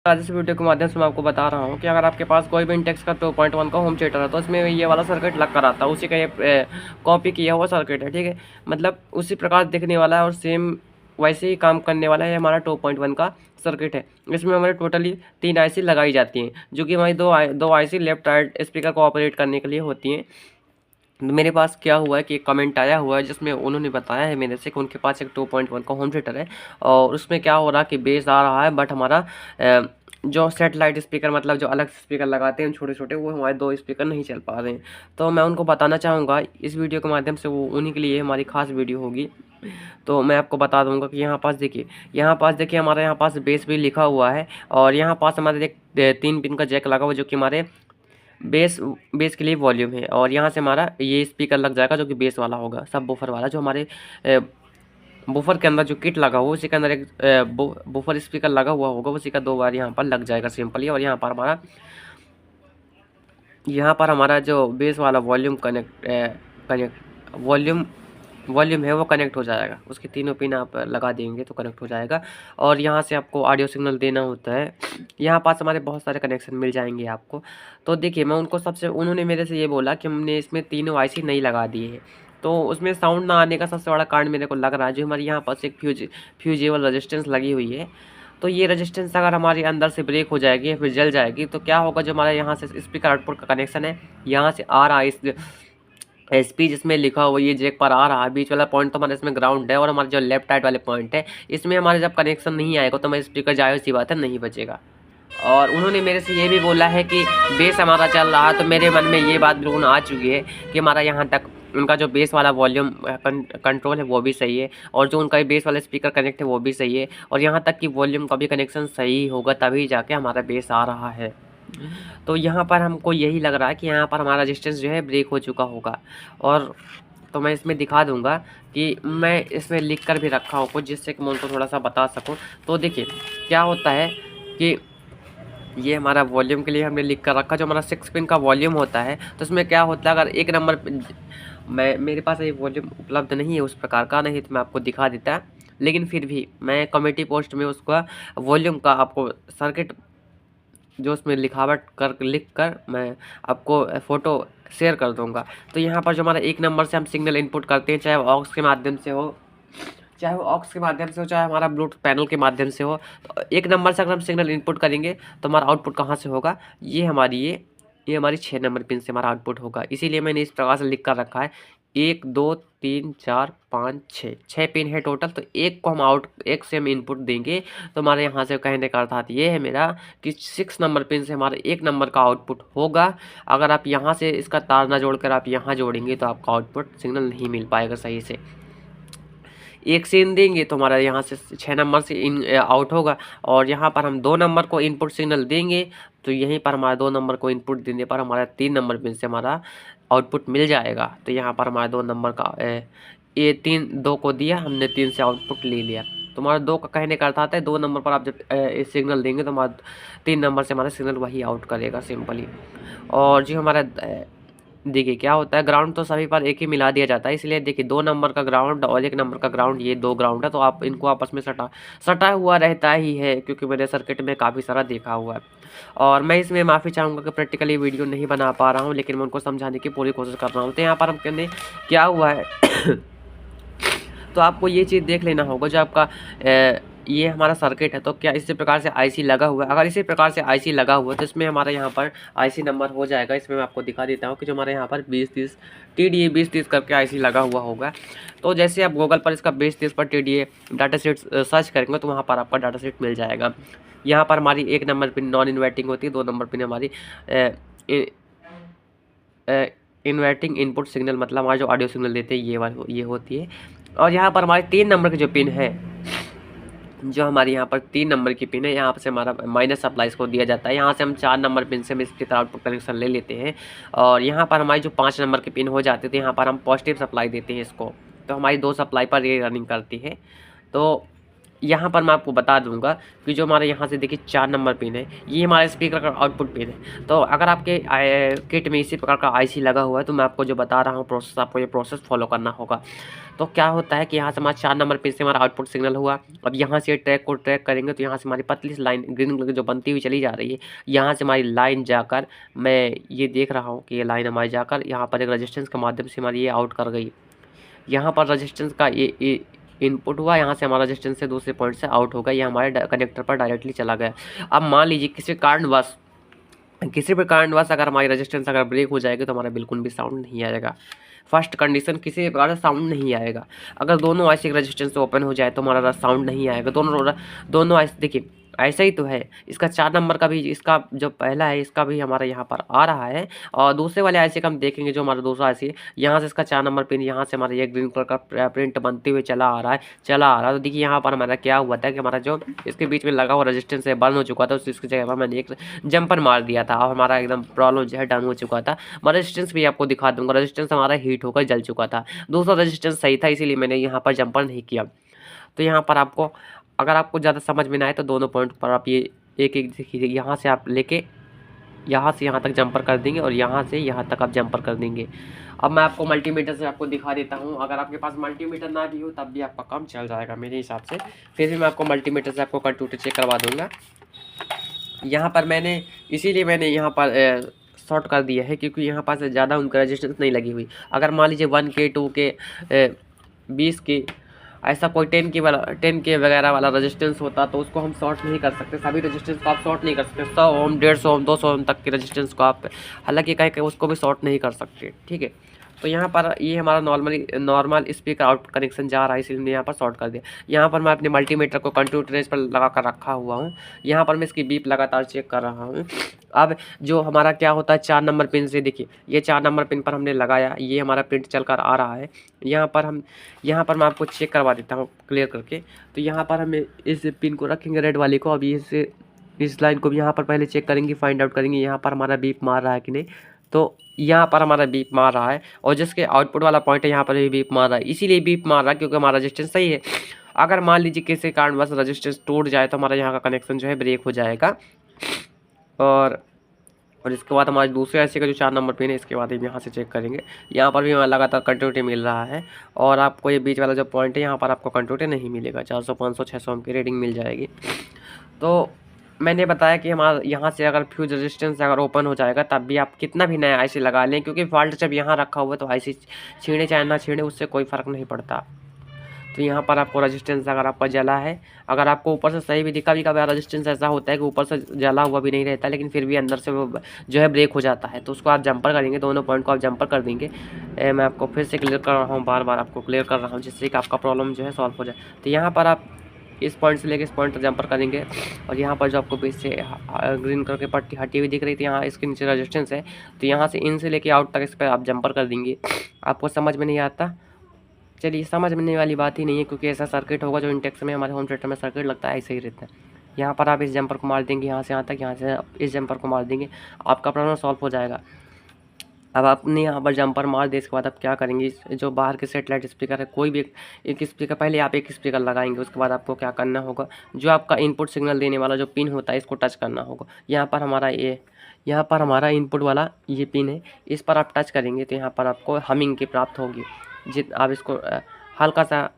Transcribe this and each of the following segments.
आज इस वीडियो के माध्यम से मैं आपको बता रहा हूँ कि अगर आपके पास कोई भी इंटेक्स का 2.1 का होम थिएटर है तो इसमें ये वाला सर्किट लग कर आता है, उसी का ये कॉपी किया हुआ सर्किट है। ठीक है, मतलब उसी प्रकार दिखने वाला है और सेम वैसे ही काम करने वाला है हमारा 2.1 का सर्किट है। इसमें हमारे टोटली 3 आईसी लगाई जाती हैं, जो कि हमारी दो आईसी लेफ्ट राइट स्पीकर को ऑपरेट करने के लिए होती हैं। मेरे पास क्या हुआ है कि एक कमेंट आया हुआ है जिसमें उन्होंने बताया है मेरे से कि उनके पास एक 2.1 का होम थिएटर है और उसमें क्या हो रहा है कि बेस आ रहा है, बट हमारा जो सेटेलाइट स्पीकर मतलब जो अलग स्पीकर लगाते हैं छोटे छोटे, वो हमारे 2 स्पीकर नहीं चल पा रहे हैं। तो मैं उनको बताना चाहूँगा इस वीडियो के माध्यम से, वो उन्हीं के लिए हमारी खास वीडियो होगी। तो मैं आपको बता दूंगा कि यहाँ पास देखिए हमारे यहाँ पास बेस भी लिखा हुआ है और यहाँ पास हमारे एक 3 पिन का जैक लगा हुआ जो कि हमारे बेस बेस के लिए वॉल्यूम है। और यहाँ से हमारा ये स्पीकर लग जाएगा जो कि बेस वाला होगा, सब बूफर वाला, जो हमारे बूफर के अंदर जो किट लगा हुआ उसी के अंदर एक बूफर स्पीकर लगा हुआ होगा, उसी का 2 बार यहाँ पर लग जाएगा सिंपली। और यहाँ पर हमारा जो बेस वाला वॉल्यूम है वो कनेक्ट हो जाएगा, उसके तीनों पिन आप लगा देंगे तो कनेक्ट हो जाएगा। और यहाँ से आपको ऑडियो सिग्नल देना होता है, यहाँ पास हमारे बहुत सारे कनेक्शन मिल जाएंगे आपको। तो देखिए मैं उन्होंने मेरे से ये बोला कि हमने इसमें तीनों आईसी नहीं लगा दिए हैं, तो उसमें साउंड ना आने का सबसे बड़ा कारण मेरे को लग रहा है जो हमारे यहाँ पास एक फ्यूजेबल रेजिस्टेंस लगी हुई है। तो ये रेजिस्टेंस अगर हमारे अंदर से ब्रेक हो जाएगी या फिर जल जाएगी तो क्या होगा, जो हमारा यहाँ से स्पीकर आउटपुट का कनेक्शन है यहाँ से आ रहा है, इस एसपी जिसमें लिखा हुआ ये जैक पर आ रहा है, बीच वाला पॉइंट तो हमारे इसमें ग्राउंड है और हमारे जो लेफ्ट राइट वाले पॉइंट है इसमें हमारे जब कनेक्शन नहीं आएगा तो हमारे स्पीकर जाहिर सी बात है नहीं बचेगा। और उन्होंने मेरे से ये भी बोला है कि बेस हमारा चल रहा है, तो मेरे मन में ये बात बिल्कुल आ चुकी है कि हमारा यहाँ तक उनका जो बेस वाला वॉल्यूम कंट्रोल है वो भी सही है और जो उनका बेस वाला स्पीकर कनेक्ट है वो भी सही है और यहाँ तक कि वॉल्यूम का भी कनेक्शन सही होगा तभी जाके हमारा बेस आ रहा है। तो यहाँ पर हमको यही लग रहा है कि यहाँ पर हमारा रेजिस्टेंस जो है ब्रेक हो चुका होगा। और तो मैं इसमें दिखा दूंगा कि मैं इसमें लिख कर भी रखा हूँ कुछ, जिससे कि मैं उनको थोड़ा सा बता सकूँ। तो देखिए क्या होता है कि ये हमारा वॉल्यूम के लिए हमने लिख कर रखा, जो हमारा 6 पिन का वॉल्यूम होता है तो इसमें क्या होता है, अगर एक नंबर मेरे पास ये वॉल्यूम उपलब्ध नहीं है उस प्रकार का, नहीं तो मैं आपको दिखा देता, लेकिन फिर भी मैं कमेटी पोस्ट में उसका वॉल्यूम का आपको सर्किट जो उसमें लिख कर मैं आपको फ़ोटो शेयर कर दूंगा। तो यहाँ पर जो हमारा 1 नंबर से हम सिग्नल इनपुट करते हैं, चाहे वो ऑक्स के माध्यम से हो, चाहे हमारा ब्लूटूथ पैनल के माध्यम से हो, तो 1 नंबर से अगर हम सिग्नल इनपुट करेंगे तो हमारा आउटपुट कहाँ से होगा, ये हमारी 6 नंबर पिन से हमारा आउटपुट होगा। इसीलिए मैंने इस प्रकार से लिख कर रखा है 1 2 3 4 5 6 पिन है टोटल, तो एक से हम इनपुट देंगे तो हमारे यहाँ से कहने का अर्थात ये है मेरा कि 6 नंबर पिन से हमारा 1 नंबर का आउटपुट होगा। अगर आप यहाँ से इसका तार ना जोड़कर आप यहाँ जोड़ेंगे तो आपका आउटपुट सिग्नल नहीं मिल पाएगा सही से। एक से इन देंगे तो हमारा यहाँ से 6 नंबर से इन आउट होगा और यहाँ पर हम 2 नंबर को इनपुट सिग्नल देंगे तो यहीं पर हमारा 2 नंबर को इनपुट देने पर हमारा 3 नंबर पिन से हमारा आउटपुट मिल जाएगा। तो यहाँ पर हमारा 2 नंबर का ये 2 को दिया हमने, 3 से आउटपुट ले लिया। तो हमारा 2 का कहने का अर्थ आता है 2 नंबर पर आप जब सिग्नल देंगे तो हमारा 3 नंबर से हमारा सिग्नल वही आउट करेगा सिंपली। और जो हमारा देखिए क्या होता है, ग्राउंड तो सभी पर एक ही मिला दिया जाता है, इसलिए देखिए 2 नंबर का ग्राउंड और 1 नंबर का ग्राउंड, ये 2 ग्राउंड है तो आप इनको आपस में सटा हुआ रहता ही है, क्योंकि मैंने सर्किट में काफ़ी सारा देखा हुआ है। और मैं इसमें माफ़ी चाहूँगा कि प्रैक्टिकली वीडियो नहीं बना पा रहा हूँ, लेकिन मैं उनको समझाने की पूरी कोशिश कर रहा हूँ। तो यहाँ पर हम कहने क्या हुआ है तो आपको ये चीज़ देख लेना होगा, जो आपका ये हमारा सर्किट है तो क्या इसी प्रकार से आईसी लगा हुआ है। अगर इसी प्रकार से आईसी लगा हुआ है तो इसमें हमारा यहाँ पर आईसी नंबर हो जाएगा। इसमें मैं आपको दिखा देता हूँ कि जो हमारे यहाँ पर 2030 TDA 2030 करके आईसी लगा हुआ होगा। तो जैसे आप गूगल पर इसका 2030 पर TDA डाटा सेट सर्च करेंगे तो वहाँ पर आपका डाटा सेट मिल जाएगा। यहाँ पर हमारी 1 नंबर पिन नॉन इन्वर्टिंग होती है, 2 नंबर पिन हमारी इन्वर्टिंग इनपुट सिग्नल, मतलब हमारे जो ऑडियो सिग्नल देते हैं ये होती है। और यहाँ पर हमारे 3 नंबर की जो पिन है, जो हमारी यहाँ पर 3 नंबर की पिन है, यहाँ से हमारा माइनस सप्लाई को दिया जाता है। यहाँ से हम 4 नंबर पिन से हम इसकी तरह आउटपुट कनेक्शन ले लेते हैं और यहाँ पर हमारी जो 5 नंबर की पिन हो जाती है यहाँ पर हम पॉजिटिव सप्लाई देते हैं इसको, तो हमारी 2 सप्लाई पर ये रनिंग करती है। तो यहाँ पर मैं आपको बता दूंगा कि जो हमारे यहाँ से देखिए 4 नंबर पिन है, ये हमारे स्पीकर का आउटपुट पिन है। तो अगर आपके किट में इसी प्रकार का आईसी लगा हुआ है तो मैं आपको जो बता रहा हूँ प्रोसेस, आपको ये प्रोसेस फॉलो करना होगा। तो क्या होता है कि यहाँ से हमारा 4 नंबर पिन से हमारा आउटपुट सिग्नल हुआ। अब यहाँ से ट्रैक को ट्रैक करेंगे तो यहाँ से हमारी पतली सी लाइन ग्रीन कलर की जो बनती हुई चली जा रही है, यहाँ से हमारी लाइन जाकर, मैं ये देख रहा हूँ कि ये लाइन हमारी जाकर यहाँ पर एक रजिस्टेंस के माध्यम से हमारी ये आउट कर गई। यहाँ पर रजिस्टेंस का ये इनपुट हुआ, यहाँ से हमारा रजिस्टेंस से दूसरे पॉइंट से आउट होगा, ये हमारे कनेक्टर पर डायरेक्टली चला गया। अब मान लीजिए किसी भी कारणवश अगर हमारी रेजिस्टेंस अगर ब्रेक हो जाएगी तो हमारा बिल्कुल भी साउंड नहीं आएगा। फर्स्ट कंडीशन, किसी भी प्रकार से साउंड नहीं आएगा। अगर दोनों आईसी का रेजिस्टेंस ओपन हो जाए तो हमारा साउंड नहीं आएगा। दोनों आईसी देखिए ऐसा ही तो है। इसका 4 नंबर का भी, इसका जो पहला है इसका भी हमारे यहाँ पर आ रहा है, और दूसरे वाले आईसी का हम देखेंगे जो हमारा दूसरा आईसी है, यहाँ से इसका 4 नंबर पिन, यहाँ से हमारा ये ग्रीन कलर का प्रिंट बनते हुए चला आ रहा है। तो देखिए यहाँ पर हमारा क्या हुआ था कि हमारा जो इसके बीच में लगा हुआ रेजिस्टेंस है बर्न हो चुका था, उसकी जगह पर मैंने एक जंपर मार दिया था और हमारा एकदम प्रॉब्लम जो है डन हो चुका था। मैं रेजिस्टेंस भी आपको दिखा दूंगा, रेजिस्टेंस हमारा हीट होकर जल चुका था। दूसरा रेजिस्टेंस सही था, इसीलिए मैंने यहाँ पर जंपर नहीं किया। तो यहाँ पर आपको, अगर आपको ज़्यादा समझ में ना आए तो दोनों पॉइंट पर आप ये एक एक देखिए, यहाँ से आप लेके यहाँ से यहाँ तक जंपर कर देंगे और यहाँ से यहाँ तक आप जंपर कर देंगे। अब मैं आपको मल्टीमीटर से आपको दिखा देता हूँ। अगर आपके पास मल्टीमीटर ना भी हो तब भी आपका काम चल जाएगा मेरे हिसाब से। फिर भी मैं आपको मल्टीमीटर से आपको कंप्यूटर चेक करवा दूँगा। यहाँ पर मैंने इसीलिए मैंने यहाँ पर शॉर्ट कर दिया है क्योंकि यहाँ पास ज़्यादा उनका रजिस्टेंस नहीं लगी हुई। अगर मान लीजिए 1K 2K 20K ऐसा कोई 10K वगैरह वाला रेजिस्टेंस होता तो उसको हम शॉर्ट नहीं कर सकते। सभी रेजिस्टेंस को आप शॉर्ट नहीं कर सकते। 100 ओम 150 ओम 200 ओम तक के रेजिस्टेंस को आप हालांकि कहीं उसको भी शॉर्ट नहीं कर सकते, ठीक है। तो यहाँ पर ये हमारा नॉर्मल स्पीकर आउट कनेक्शन जा रहा है, इसलिए यहाँ पर शॉर्ट कर दिया। यहाँ पर मैं अपने मल्टीमीटर को कंट्रोल ट्रेस पर लगा कर रखा हुआ हूँ। यहाँ पर मैं इसकी बीप लगातार चेक कर रहा हूँ। अब जो हमारा क्या होता है 4 नंबर पिन से, देखिए ये 4 नंबर पिन पर हमने लगाया, ये हमारा प्रिंट चल कर आ रहा है। यहाँ पर मैं आपको चेक करवा देता हूँ क्लियर करके। तो यहाँ पर हमें इस पिन को रखेंगे रेड वाले को। अभी इस लाइन को भी यहाँ पर पहले चेक करेंगे, फाइंड आउट करेंगे यहाँ पर हमारा बीप मार रहा है कि नहीं। तो यहाँ पर हमारा बीप मार रहा है और जिसके आउटपुट वाला पॉइंट है यहाँ पर भी बीप मार रहा है। इसीलिए बीप मार रहा है क्योंकि हमारा रजिस्टेंस सही है। अगर मान लीजिए किसी कारणवश रजिस्टेंस टूट जाए तो हमारा यहाँ का कनेक्शन जो है ब्रेक हो जाएगा। और इसके बाद हमारे दूसरे आईसी का जो 4 नंबर पिन है, इसके बाद हम यहाँ से चेक करेंगे। यहाँ पर भी हमें लगातार कंटिन्यूटी मिल रहा है और आपको ये बीच वाला जो पॉइंट है यहाँ पर आपको कंटिन्यूटी नहीं मिलेगा। 400 500 600 ओम की रीडिंग मिल जाएगी। तो मैंने बताया कि हमारा यहाँ से अगर फ्यूज रेजिस्टेंस अगर ओपन हो जाएगा तब भी आप कितना भी नया आईसी लगा लें, क्योंकि फॉल्ट जब यहाँ रखा हुआ है तो आईसी छीने चाहे ना छीने उससे कोई फ़र्क नहीं पड़ता। तो यहाँ पर आपको रेजिस्टेंस अगर आपका जला है, अगर आपको ऊपर से सही भी दिखा, भी कभी रेजिस्टेंस ऐसा होता है कि ऊपर से जला हुआ भी नहीं रहता लेकिन फिर भी अंदर से वो जो है ब्रेक हो जाता है, तो उसको आप जंपर करेंगे, दोनों पॉइंट को आप जंपर कर देंगे। मैं आपको फिर से क्लियर कर रहा हूँ, बार बार आपको क्लियर कर रहा हूँ जिससे कि आपका प्रॉब्लम जो है सॉल्व हो जाए। तो यहाँ पर आप इस पॉइंट से लेकर इस पॉइंट तक जंपर करेंगे और यहाँ पर जो आपको बीच से ग्रीन कलर की पट्टी हटी हुई दिख रही थी, यहाँ इसके नीचे रेजिस्टेंस है, तो यहाँ से इन से लेके आउट तक इस पर आप जंपर कर देंगे। आपको समझ में नहीं आता, चलिए समझ में वाली बात ही नहीं है क्योंकि ऐसा सर्किट होगा जो इंटेक्स में हमारे होम थिएटर में सर्किट लगता है ऐसे ही रहता है। यहाँ पर आप इस जंपर को मार देंगे, यहाँ से यहाँ तक, यहाँ से इस जंपर को मार देंगे, आपका प्रॉब्लम सॉल्व हो जाएगा। अब आपने यहाँ पर जंपर मार दिया, इसके बाद आप क्या करेंगे, जो बाहर के सेटेलाइट स्पीकर है कोई भी एक स्पीकर, पहले आप एक स्पीकर लगाएंगे, उसके बाद आपको क्या करना होगा, जो आपका इनपुट सिग्नल देने वाला जो पिन होता है इसको टच करना होगा। यहाँ पर हमारा इनपुट वाला ये पिन है, इस पर आप टच करेंगे तो यहाँ पर आपको हमिंग की प्राप्त होगी। आप इसको हल्का सा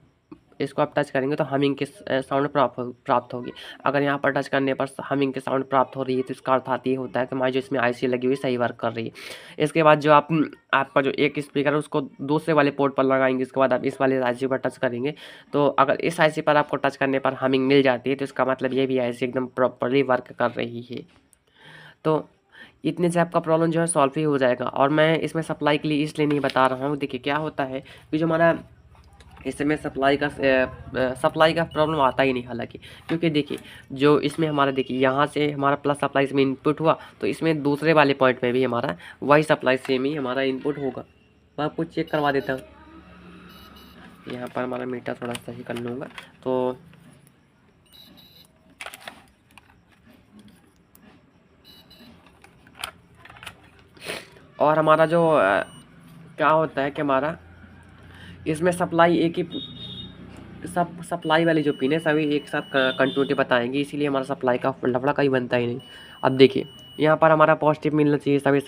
इसको आप टच करेंगे तो हमिंग के साउंड प्राप्त होगी। अगर यहाँ पर टच करने पर हमिंग के साउंड प्राप्त हो रही है तो इसका अर्थ ये होता है कि हमारी जो इसमें आईसी लगी हुई सही वर्क कर रही है। इसके बाद जो आपका जो एक स्पीकर है उसको दूसरे वाले पोर्ट पर लगाएंगे, इसके बाद आप इस वाले आईसी पर टच करेंगे। तो अगर इस आईसी पर आपको टच करने पर हमिंग मिल जाती है तो इसका मतलब ये भी आईसी एकदम प्रॉपरली वर्क कर रही है। तो इतने से आपका प्रॉब्लम जो है सॉल्व ही हो जाएगा। और मैं इसमें सप्लाई के लिए इसलिए नहीं बता रहा हूँ, देखिए क्या होता है कि जो हमारा इसमें सप्लाई का प्रॉब्लम आता ही नहीं हालांकि, क्योंकि देखिए जो इसमें हमारा देखिए यहाँ से हमारा प्लस सप्लाई इसमें इनपुट हुआ तो इसमें दूसरे वाले पॉइंट में भी हमारा वही सप्लाई सेम ही हमारा इनपुट होगा। मैं आपको चेक करवा देता हूँ, यहाँ पर हमारा मीटर थोड़ा सही कर लूँगा। तो और हमारा जो क्या होता है कि हमारा इसमें सप्लाई एक ही सप्लाई वाली जो पिन है सभी एक साथ कंटिन्यूटी बताएंगी, इसीलिए हमारा सप्लाई का लफड़ा कहीं बनता ही नहीं। अब देखिए यहाँ पर हमारा पॉजिटिव मिलना चाहिए सभी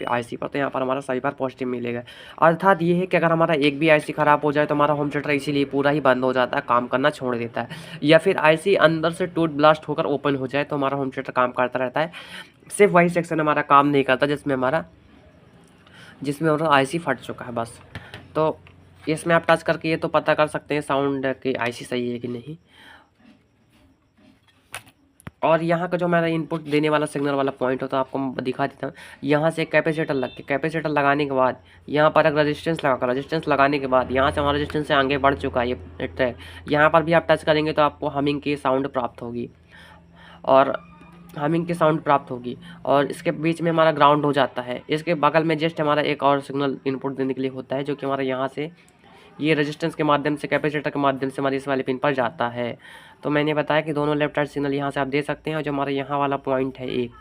आईसी पर, तो यहाँ पर हमारा सभी बार पॉजिटिव मिलेगा। अर्थात ये है कि अगर हमारा एक भी आईसी ख़राब हो जाए तो हमारा होम थिएटर इसीलिए पूरा ही बंद हो जाता है, काम करना छोड़ देता है। या फिर आईसी अंदर से टूट ब्लास्ट होकर ओपन हो जाए तो हमारा होम थिएटर काम करता रहता है। सिर्फ वही सेक्शन हमारा काम नहीं करता जिसमें हमारा आईसी फट चुका है बस। तो इसमें आप टच करके ये तो पता कर सकते हैं साउंड की आईसी सही है कि नहीं। और यहाँ का जो हमारा इनपुट देने वाला सिग्नल वाला पॉइंट होता है आपको दिखा देता हूँ। यहाँ से कैपेसिटर लग के कैपेसिटर लगाने के बाद यहाँ पर एक रेजिस्टेंस लगाने के बाद यहाँ से हमारा रेजिस्टेंस से आगे बढ़ चुका है ये ट्रैक। यहाँ पर भी आप टच करेंगे तो आपको हमिंग की साउंड प्राप्त होगी और इसके बीच में हमारा ग्राउंड हो जाता है। इसके बगल में जस्ट हमारा एक और सिग्नल इनपुट देने के लिए होता है, जो कि हमारा यहाँ से ये रेजिस्टेंस के माध्यम से कैपेसिटर के माध्यम से हमारी इस वाले पिन पर जाता है। तो मैंने बताया कि दोनों लेफ्ट राइट सिग्नल यहाँ से आप दे सकते हैं। और जो हमारा यहाँ वाला पॉइंट है एक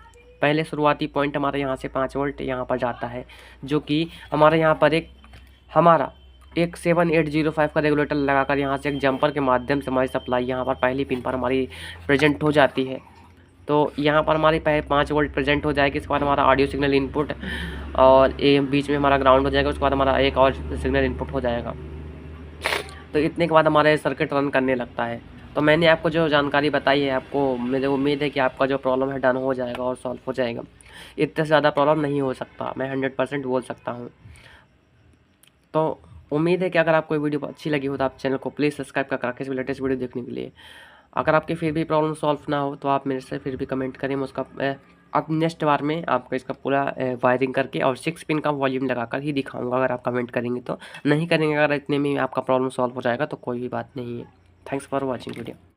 पहले शुरुआती पॉइंट हमारा यहाँ से 5 वोल्ट यहाँ पर जाता है, जो कि हमारा यहाँ पर एक 7805 का रेगुलेटर लगाकर यहाँ से एक जंपर के माध्यम से हमारी सप्लाई यहाँ पर पहली पिन पर हमारी प्रेजेंट हो जाती है। तो यहाँ पर हमारी 5 वोल्ट प्रेजेंट हो जाएगी। इसके बाद हमारा ऑडियो सिग्नल इनपुट और बीच में हमारा ग्राउंड हो जाएगा। उसके बाद हमारा एक और सिग्नल इनपुट हो जाएगा। तो इतने के बाद हमारा सर्किट रन करने लगता है। तो मैंने आपको जो जानकारी बताई है, आपको मुझे उम्मीद है कि आपका जो प्रॉब्लम है डन हो जाएगा और सॉल्व हो जाएगा। इतने से ज़्यादा प्रॉब्लम नहीं हो सकता, मैं 100% बोल सकता हूँ। तो उम्मीद है कि अगर आपको वीडियो अच्छी लगी हो तो आप चैनल को प्लीज़ सब्सक्राइब कर रखें इस लेटेस्ट वीडियो देखने के लिए। अगर आपकी फिर भी प्रॉब्लम सॉल्व ना हो तो आप मेरे से फिर भी कमेंट करें, मैं उसका अब नेक्स्ट बार में आपको इसका पूरा वायरिंग करके और 6 पिन का वॉल्यूम लगाकर ही दिखाऊंगा। अगर आप कमेंट करेंगे तो, नहीं करेंगे अगर इतने में आपका प्रॉब्लम सॉल्व हो जाएगा तो कोई भी बात नहीं है। Thanks for watching video.